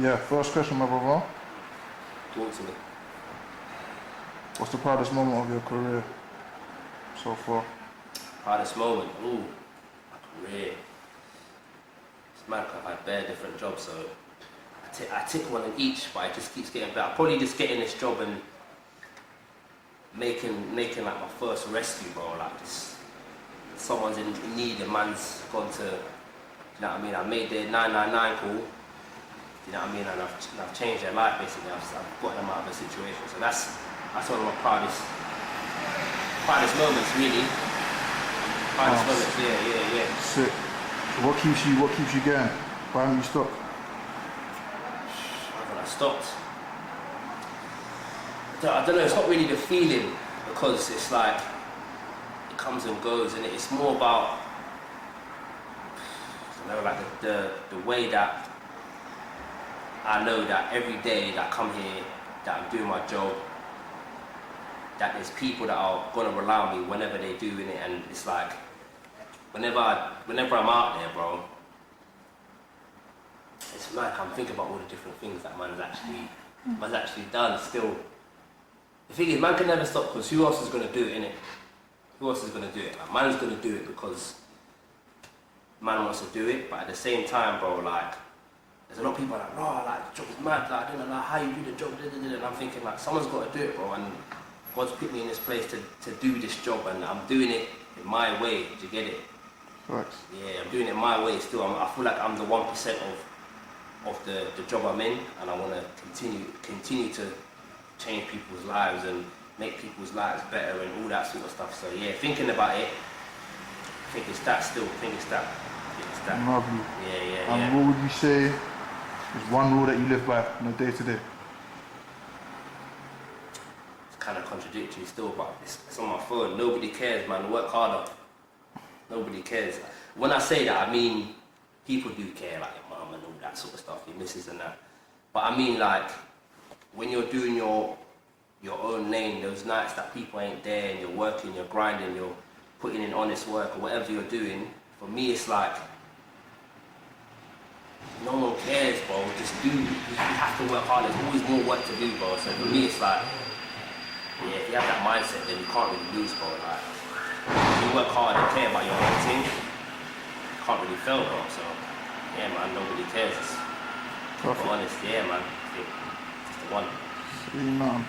Yeah, first question, my brother. Talk to me. What's the proudest moment of your career so far? Hardest moment? Ooh, my career. It's mad 'cause I've had bare different jobs, so I tick one in each, but it just keeps getting better. I'll probably just getting this job and making like my first rescue, bro. Like this, someone's in need, a man's gone to, you know what I mean? I made their 999 call, you know what I mean? And I've changed their life basically. I've got them out of a situation. So that's one of my proudest moments, really. Proudest moments, yeah. Sick. What keeps you going? Why haven't you stopped? When I stopped, I don't know, it's not really the feeling, because it's like, it comes and goes, and it's more about, I don't know, like the way that I know that every day that I come here, that I'm doing my job, that there's people that are gonna rely on me whenever they're doing it, and it's like, whenever I'm out there, bro, it's like I'm thinking about all the different things that man's actually done still. The thing is, man can never stop, because who else is gonna do it, innit? Who else is gonna do it? Like, man's gonna do it because man wants to do it, but at the same time, bro, like, there's a lot of people like, oh, like, the job is mad, like, I don't know like, how you do the job, and I'm thinking, like, someone's got to do it, bro, and God's put me in this place to do this job, and I'm doing it in my way. Do you get it? Thanks. Yeah, I'm doing it my way still. I feel like I'm the 1% of the job I'm in, and I want to continue to change people's lives and make people's lives better and all that sort of stuff. So yeah, thinking about it, I think it's that still. I think it's that. Lovely. Yeah. And what would you say is one rule that you live by on a day-to-day? Kind of contradictory still, but it's on my phone. Nobody cares, man. Work harder. Nobody cares. When I say that, I mean people do care, like your mum and all that sort of stuff, your missus and that. But I mean, like, when you're doing your own lane, those nights that people ain't there and you're working, you're grinding, you're putting in honest work or whatever you're doing, for me it's like, no one cares, bro. Just do. You have to work hard. There's always more work to do, bro. So for me, it's like, yeah, if you have that mindset, then you can't really lose, bro. Like, if you work hard and care about your own team, you can't really fail, bro. So, yeah, man, nobody cares. But honest, yeah, man. It's the one. See, man.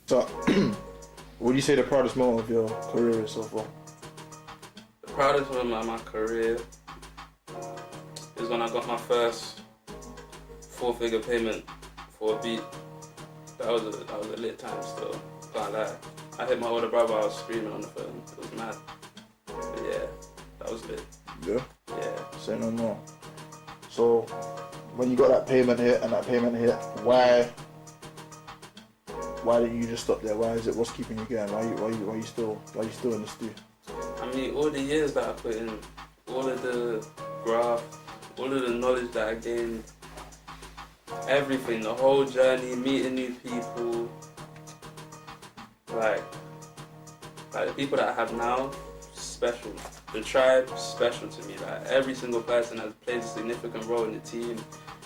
So, what do you say the proudest moment of your career is so far? The proudest moment of my career is when I got my first 4-figure payment for a beat. That was a lit time still, can't lie. I hit my older brother, I was screaming on the phone, it was mad. But yeah, that was lit. Yeah? Yeah. Say no more. So, when you got that payment hit and that payment hit, why didn't you just stop there? What's keeping you going? Why are you still in the stew? I mean, all the years that I put in, all of the graft, all of the knowledge that I gained, everything, the whole journey, meeting new people, like the people that I have now, special. The tribe, special to me. Like, every single person has played a significant role in the team,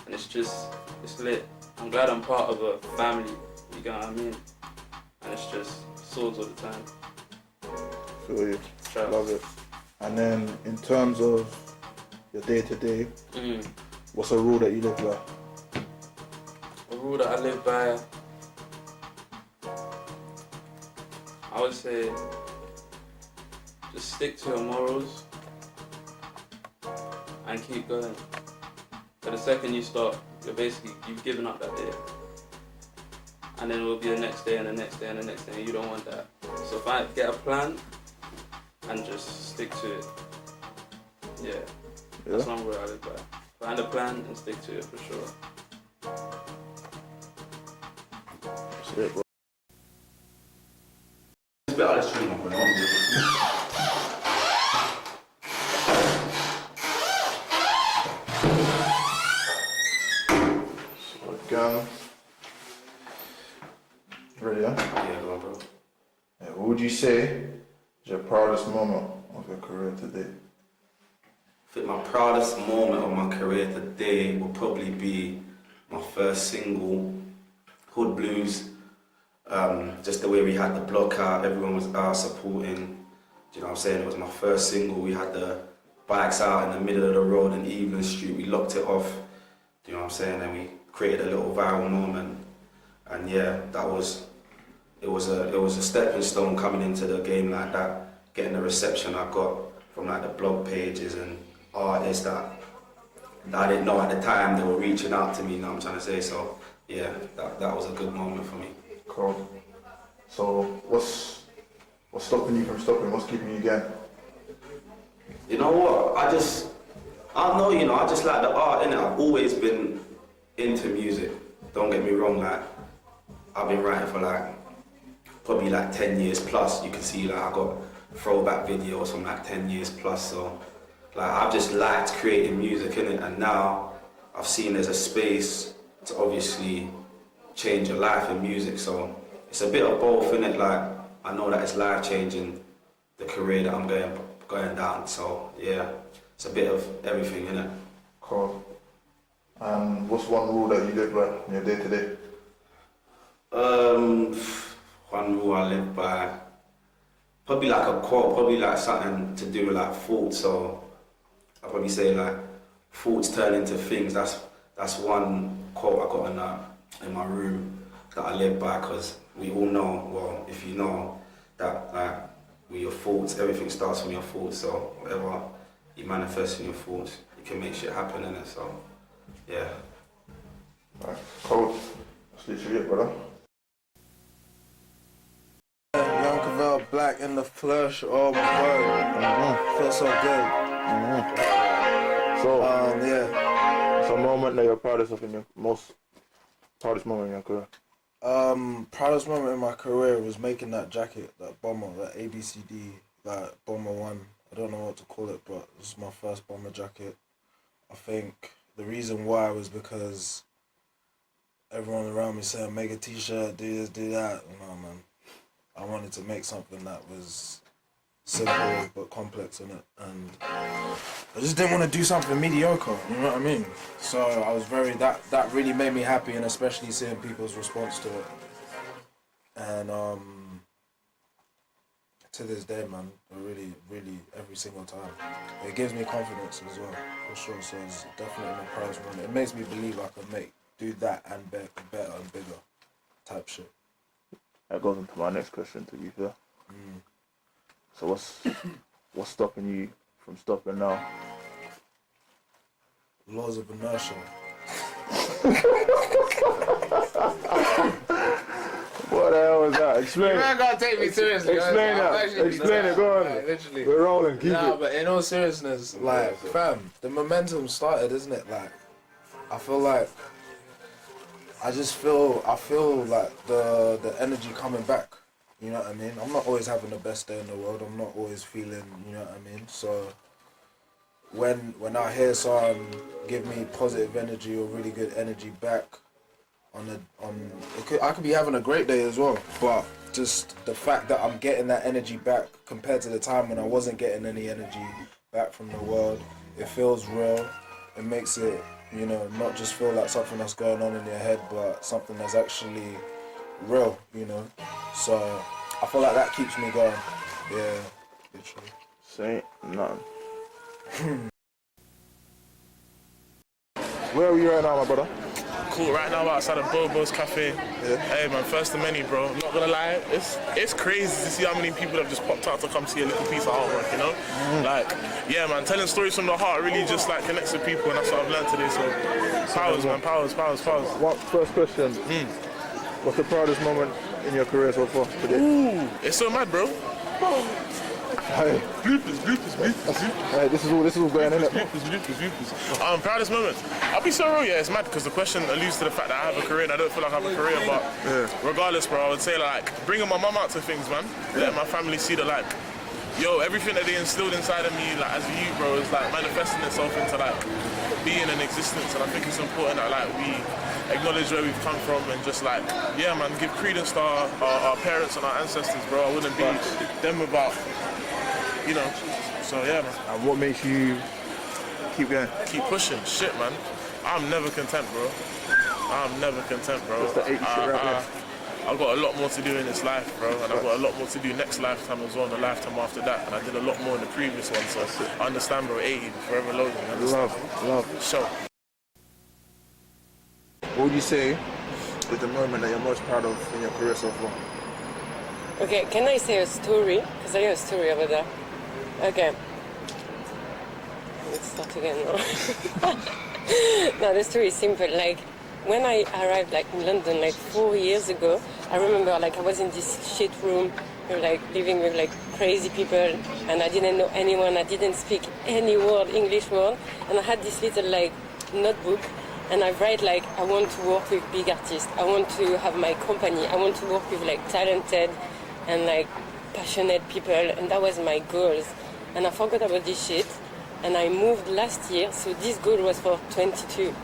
and it's lit. I'm glad I'm part of a family, you get what I mean? And it's just swords all the time. Feel you. Trust. Love it. And then, in terms of your day-to-day, what's a rule that you live by? A rule that I live by, I would say, just stick to your morals and keep going. So the second you stop, you've given up that day. And then it will be the next day and the next day and the next day, and you don't want that. So get a plan and just stick to it. Yeah. That's one rule I live by. Find a plan and stick to it for sure. That's it, bro. Gun. Ready, yeah? Yeah, go on, bro. Yeah, what would you say is your proudest moment of your career today? think my proudest moment of my career today will probably be my first single, Hood Blues. Just the way we had the block out, everyone was out supporting. Do you know what I'm saying? It was my first single. We had the bikes out in the middle of the road in Evelyn Street. We locked it off. Do you know what I'm saying? And we created a little viral moment. And yeah, it was a stepping stone coming into the game like that, getting the reception I got from like the blog pages and artists that I didn't know at the time. They were reaching out to me, you know what I'm trying to say? So yeah, that was a good moment for me. Cool. So what's stopping you from stopping? What's keeping you going? You know what? I don't know, you know, I just like the art, innit? I've always been into music. Don't get me wrong, like, I've been writing for like, probably like 10 years plus. You can see like I got throwback videos from like 10 years plus. So like I've just liked creating music, innit? And now I've seen there's a space to obviously change your life in music. So it's a bit of both, innit? Like I know that it's life changing the career that I'm going down. So yeah, it's a bit of everything, innit? Cool. And what's one rule that you live by in your day to day? One rule I live by, probably like a quote, probably like something to do with like thoughts. So I'll probably say like thoughts turn into things. That's one quote I got in my room that I live by, because we all know, well, if you know, that like with your thoughts, everything starts from your thoughts. So whatever you manifest in your thoughts, you can make shit happen, innit? So yeah. Right. Cool. That's literally it, brother. Young Cavell Black in the flesh, oh my word. Feels so good. So, Yeah. it's a moment that you're proudest of in your proudest moment in your career. Proudest moment in my career was making that jacket, that bomber, that ABCD, that bomber one. I don't know what to call it, but this is my first bomber jacket. I think the reason why was because everyone around me said, make a t-shirt, do this, do that. No, man. I wanted to make something that was simple but complex in it, and I just didn't want to do something mediocre, you know what I mean? So I was that really made me happy, and especially seeing people's response to it. And to this day, man, really, every single time. It gives me confidence as well, for sure. So it's definitely my proudest moment. It makes me believe I can do that and better and bigger type shit. That goes into my next question, to be fair. So what's stopping you from stopping now? Laws of inertia. What the hell was that? Explain. You're not gonna take me seriously. Explain that. Explain it. Go on. Like, literally. We're rolling. Keep it. But in all seriousness, like, fam, the momentum started, isn't it? Like, I feel like I feel like the energy coming back. You know what I mean? I'm not always having the best day in the world. I'm not always feeling, you know what I mean? So when I hear someone give me positive energy or really good energy back I could be having a great day as well, but just the fact that I'm getting that energy back compared to the time when I wasn't getting any energy back from the world, it feels real. It makes it, you know, not just feel like something that's going on in your head, but something that's actually real, you know. So I feel like that keeps me going. Yeah, literally. Say nothing. Where are we right now, my brother? Cool, right now we're outside of Bobo's Cafe. Yeah. Hey man, first of many, bro. I'm not gonna lie, it's crazy to see how many people have just popped out to come see a little piece of artwork, you know? Like, yeah man, telling stories from the heart really just like connects with people, and that's what I've learned today, so powers man, powers. What first question? What's the proudest moment in your career so far today? Ooh, it's so mad, bro. Hey. Bloopers. Hey, this is all going in it. Bloopers. Proudest moment. I'll be so real, yeah, it's mad because the question alludes to the fact that I have a career and I don't feel like I have a career, but regardless, bro, I would say like bringing my mum out to things, man. Letting my family see that like, yo, everything that they instilled inside of me, like as a youth, bro, is like manifesting itself into like being an existence, and I think it's important that like we acknowledge where we've come from and just like, yeah, man, give credence to our parents and our ancestors, bro. I wouldn't be them without, you know. So yeah, man. And what makes you Keep going. Keep pushing. Shit, man. I'm never content, bro. I'm never content, bro. That's the 80 shit right there. I've got a lot more to do in this life, bro, and I've got a lot more to do next lifetime as well, and the lifetime after that. And I did a lot more in the previous one, so I understand, bro. 80, forever loading. Love. Show. What would you say is the moment that you're most proud of in your career so far? Okay, can I say a story? Because I have a story over there. Okay. Let's start again now. No, the story is simple. Like, when I arrived like in London like 4 years ago, I remember like I was in this shit room, like living with like crazy people, and I didn't know anyone. I didn't speak any word, English word, and I had this little like notebook, and I write like I want to work with big artists. I want to have my company. I want to work with like talented and like passionate people, and that was my goals. And I forgot about this shit, and I moved last year. So this goal was for 22.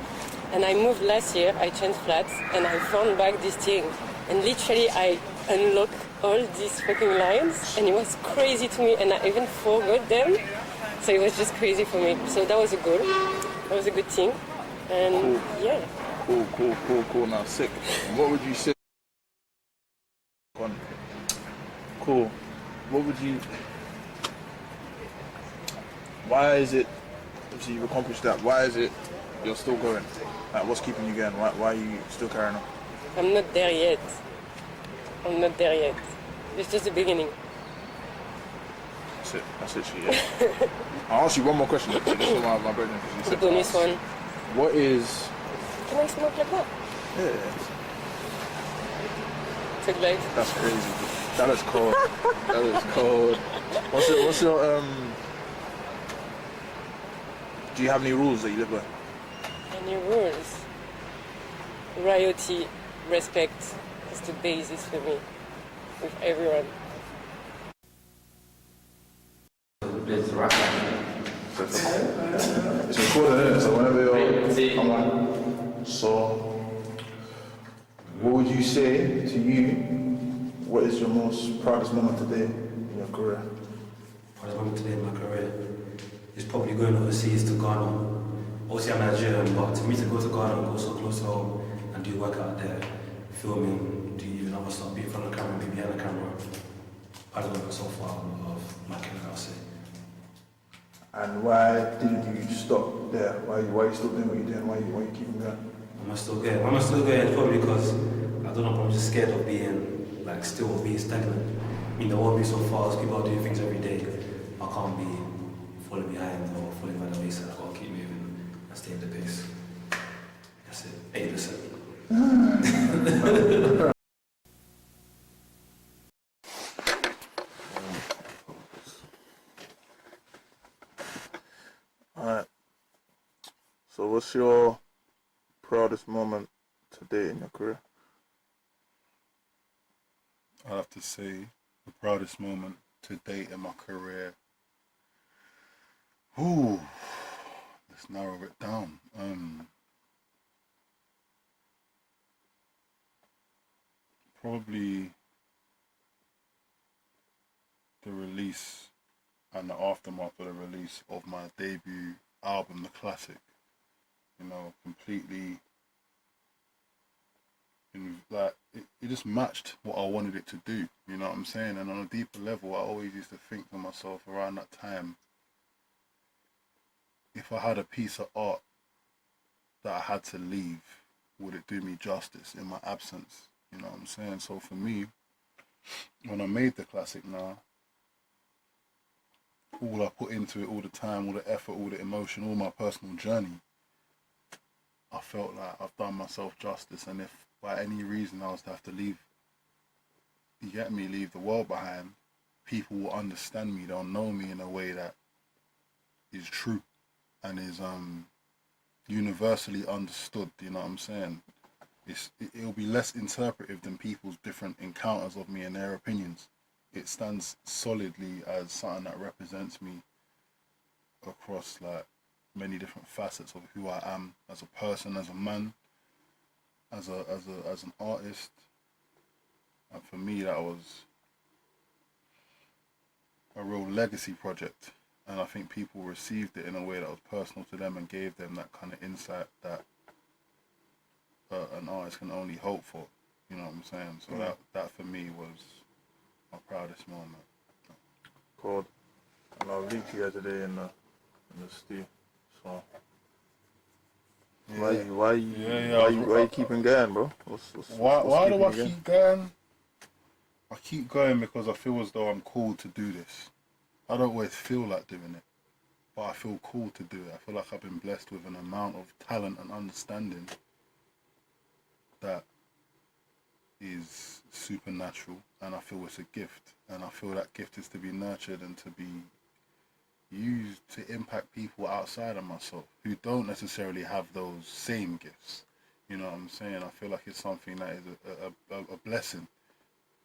And I moved last year, I changed flats, and I found back this thing. And literally, I unlocked all these fucking lines, and it was crazy to me, and I even forgot them. So it was just crazy for me. So that was a goal. That was a good thing. And yeah. Cool. Now, sick. What would you say? Cool. What would you... Why is it... Obviously, you've accomplished that. Why is it you're still going? Like, what's keeping you going? Why are you still carrying on? I'm not there yet. It's just the beginning. That's it, yeah. I'll ask you one more question. Just for my brother. The bonus one. What is... Can I smoke like that? Yeah. Took light. That's crazy. That is cold. That is cold. What's your do you have any rules that you live by? Any rules? Royalty, respect is the basis for me, with everyone. It's recorded, isn't it? So whenever you're... Come on. So, what would you say to you, what is your most proudest moment today in your career? Proudest moment today in my career is probably going overseas to Ghana. Obviously I'm Nigerian, but to me to go to Ghana and go so close to home and do work out there, filming, do even other stuff, be in front of the camera, be behind the camera. Proudest moment so far of my career, I'll say. And why didn't you stop there? Why are you still doing what you're doing? Why are you keeping going? Am I still going? Probably because, I don't know, I'm just scared of being, like, still being stagnant. I mean, the world moves so fast, people are doing things every day. I can't be falling behind or falling by the wayside. I've got to keep moving and stay in the pace. That's it, 80%. Alright. So what's your proudest moment today in your career? I'd have to say the proudest moment to date in my career. Ooh, let's narrow it down. Probably the release and the aftermath of the release of my debut album, The Classic. You know, completely, it just matched what I wanted it to do, you know what I'm saying? And on a deeper level, I always used to think to myself around that time, if I had a piece of art that I had to leave, would it do me justice in my absence? You know what I'm saying? So for me, when I made The Classic now, all I put into it, all the time, all the effort, all the emotion, all my personal journey, I felt like I've done myself justice. And if by any reason I was to have to leave, you get me, leave the world behind, people will understand me, they'll know me in a way that is true and is universally understood, you know what I'm saying? It'll be less interpretive than people's different encounters of me and their opinions. It stands solidly as something that represents me across like many different facets of who I am as a person, as a man, as an artist. And for me, that was a real legacy project. And I think people received it in a way that was personal to them and gave them that kind of insight that an artist can only hope for. You know what I'm saying? So that for me was my proudest moment. Cool. And I'll link you guys today in the stew. So why you keeping going, bro? Why do I keeping you keep going? I keep going because I feel as though I'm called to do this. I don't always feel like doing it, but I feel called to do it. I feel like I've been blessed with an amount of talent and understanding that is supernatural, and I feel it's a gift, and I feel that gift is to be nurtured and to be used to impact people outside of myself who don't necessarily have those same gifts. You know what I'm saying? I feel like it's something that is a blessing.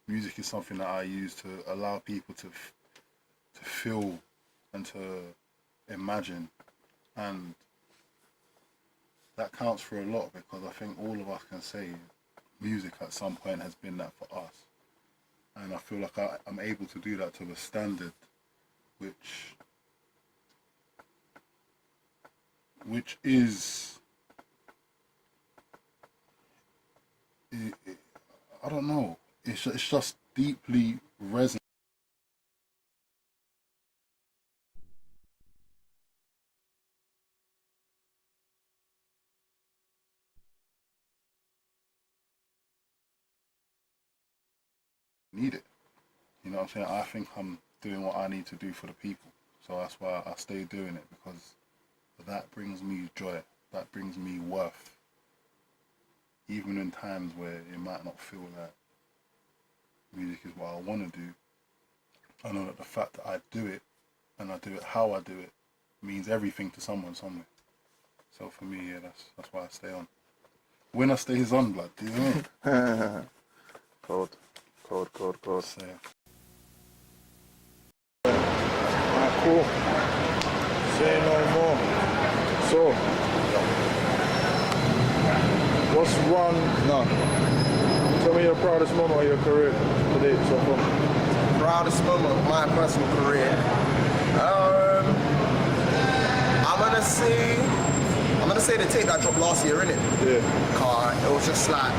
Music is something that I use to allow people to feel and to imagine, and that counts for a lot, because I think all of us can say music at some point has been that for us, and I feel like I'm able to do that to a standard which is I don't know, it's just deeply resonant. Need it. You know what I'm saying? I think I'm doing what I need to do for the people. So that's why I stay doing it, because that brings me joy. That brings me worth. Even in times where it might not feel like music is what I want to do, I know that the fact that I do it, and I do it how I do it, means everything to someone somewhere. So for me, yeah, that's why I stay on. Winner stays on, blood. Do you know what I mean? Cold. So, Alright, cool. Say no more. So, what's one? No. Tell me your proudest moment of your career today so far. Proudest moment of my personal career. I'm gonna say the tape that dropped last year, innit? Yeah. It was just like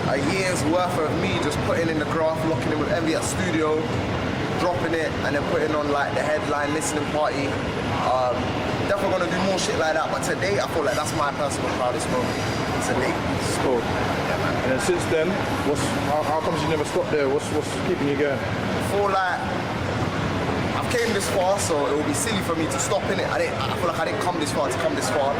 a year's worth of me just putting in the graph, locking in with Envy at studio, dropping it, and then putting on like the headline listening party. Definitely gonna do more shit like that, but today I feel like that's my personal proudest moment. Today. It's cool. Yeah, man. And then since then, how comes you never stopped there? What's keeping you going? I feel like I've came this far, so it would be silly for me to stop in it. I feel like I didn't come this far to come this far.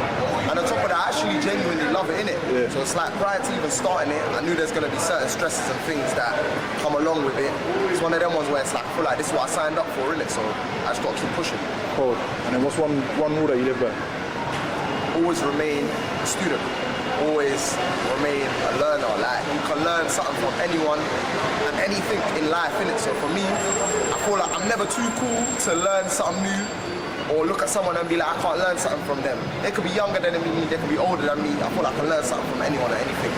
And on top of that, I actually genuinely love it, innit? Yeah. So it's like prior to even starting it, I knew there's gonna be certain stresses and things that come along with it. It's one of them ones where it's like, I feel like this is what I signed up for, innit? So I just gotta keep pushing. Cool. And then what's one rule that you live by? Always remain a student. Always remain a learner. Like, you can learn something from anyone and anything in life, innit? So for me, I feel like I'm never too cool to learn something new or look at someone and be like, I can't learn something from them. They could be younger than me, they could be older than me. I feel like I can learn something from anyone or anything.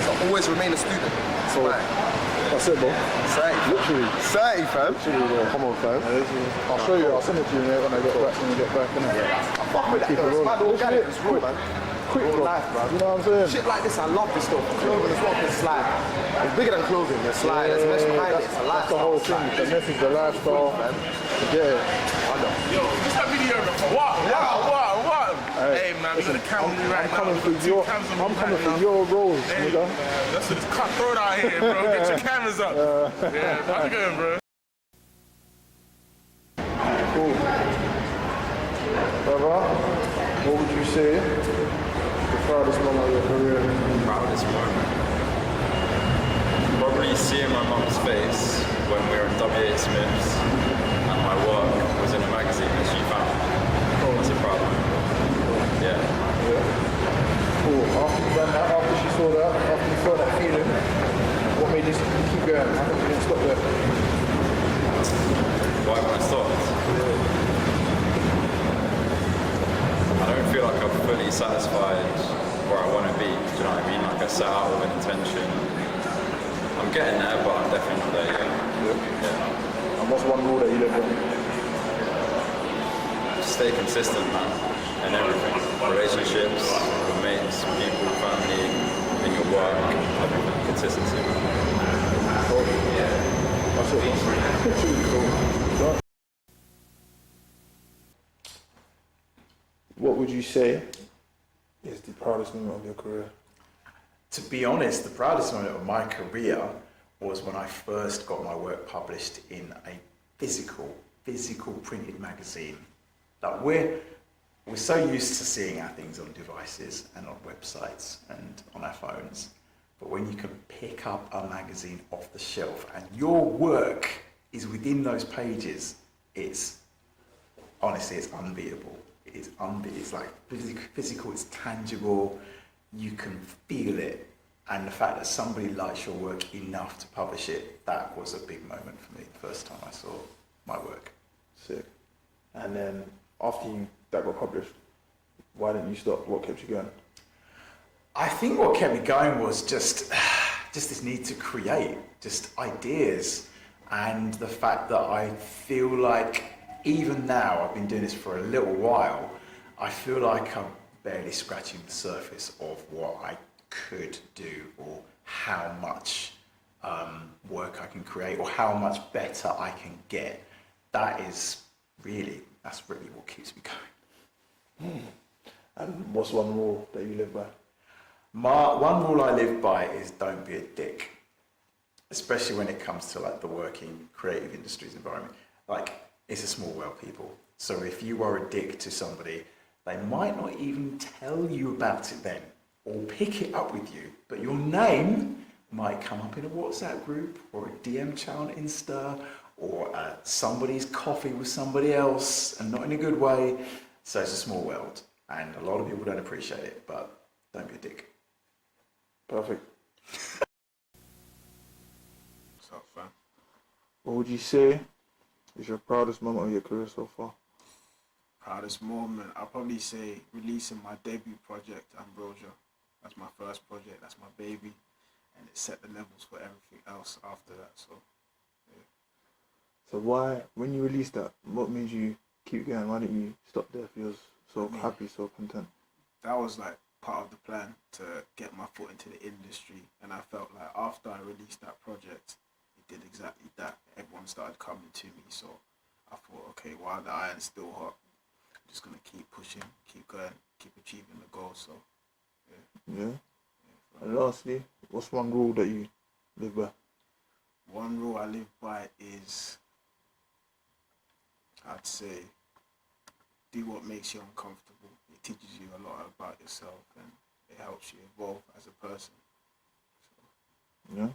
So always remain a student. So, that's it, bro. Say, Literally. say, fam. Literally, bro. Come on, fam. I'll show you. I'll send it to you when I get back. Innit? I fuck with that, Keep it though. It's rolling. mad organic, it's real, man. Quick, Real bro. life, bro. You know what I'm saying? Shit like this, I love this stuff. Clothing as well, 'cause it's like, it's bigger than clothing. It's like, there's mesh behind it. It's a That's lifestyle. the whole It's thing. like- The message, the lifestyle. Yeah. Yo, just that video, bro. What? Hey, man, we got a camera on me right I'm now. coming We for got two your. cameras on me I'm right coming for now. your roles, Hey, nigga. that's what it's cutthroat out here, bro. Get your cameras up. Yeah, how's it going, bro? Cool. Brother, what would you say the proudest moment of your career? Proudest moment. Probably seeing my mum's face when we were in WH Smith's and my work was in a magazine that she found. That's a proud moment. Yeah. Cool. After you done that, after she saw that, after you saw that feeling, what made you keep going? How come you didn't stop there? Why when I stopped? I don't feel like I'm fully satisfied where I want to be. Do you know what I mean? Like I set out with an intention. I'm getting there, but I'm definitely not there yet. Yeah. And what's one rule that you live by? stay consistent, man, in everything. Relationships, with mates, people, family, in your work, everything. Consistency, man. That's it. That's really cool. What would you say is the proudest moment of your career? To be honest, the proudest moment of my career was when I first got my work published in a physical printed magazine. Like we're so used to seeing our things on devices and on websites and on our phones, but when you can pick up a magazine off the shelf and your work is within those pages, it's honestly, it's unbeatable. It's unbeatable. It's like physical, it's tangible, you can feel it. And the fact that somebody likes your work enough to publish it, that was a big moment for me the first time I saw my work. Sick. And then after that got published, why didn't you stop? What kept you going? I think what kept me going was just this need to create, just ideas, and the fact that I feel like even now, I've been doing this for a little while, I feel like I'm barely scratching the surface of what I could do, or how much work I can create, or how much better I can get. That's really what keeps me going. And what's one rule that you live by? One rule I live by is don't be a dick, especially when it comes to like the working creative industries environment. Like, it's a small world, people. So if you are a dick to somebody, they might not even tell you about it then, or pick it up with you, but your name might come up in a WhatsApp group, or a DM chat on Insta, or somebody's coffee with somebody else, and not in a good way. So it's a small world, and a lot of people don't appreciate it, but don't be a dick. Perfect. What's up, fam? What would you say is your proudest moment of your career so far? Proudest moment, I'll probably say releasing my debut project, Ambrosia. That's my first project, that's my baby, and it set the levels for everything else after that, so yeah. So why, when you released that, what made you keep going? Why didn't you stop there if you was so happy, so content? That was like part of the plan to get my foot into the industry, and I felt like after I released that project, it did exactly that. Everyone started coming to me, so I thought, okay, while the iron's still hot, I'm just gonna keep pushing, keep going, keep achieving the goal. So Yeah. And lastly, what's one rule that you live by? one rule I live by is, I'd say, do what makes you uncomfortable. It teaches you a lot about yourself, and it helps you evolve as a person. Yeah.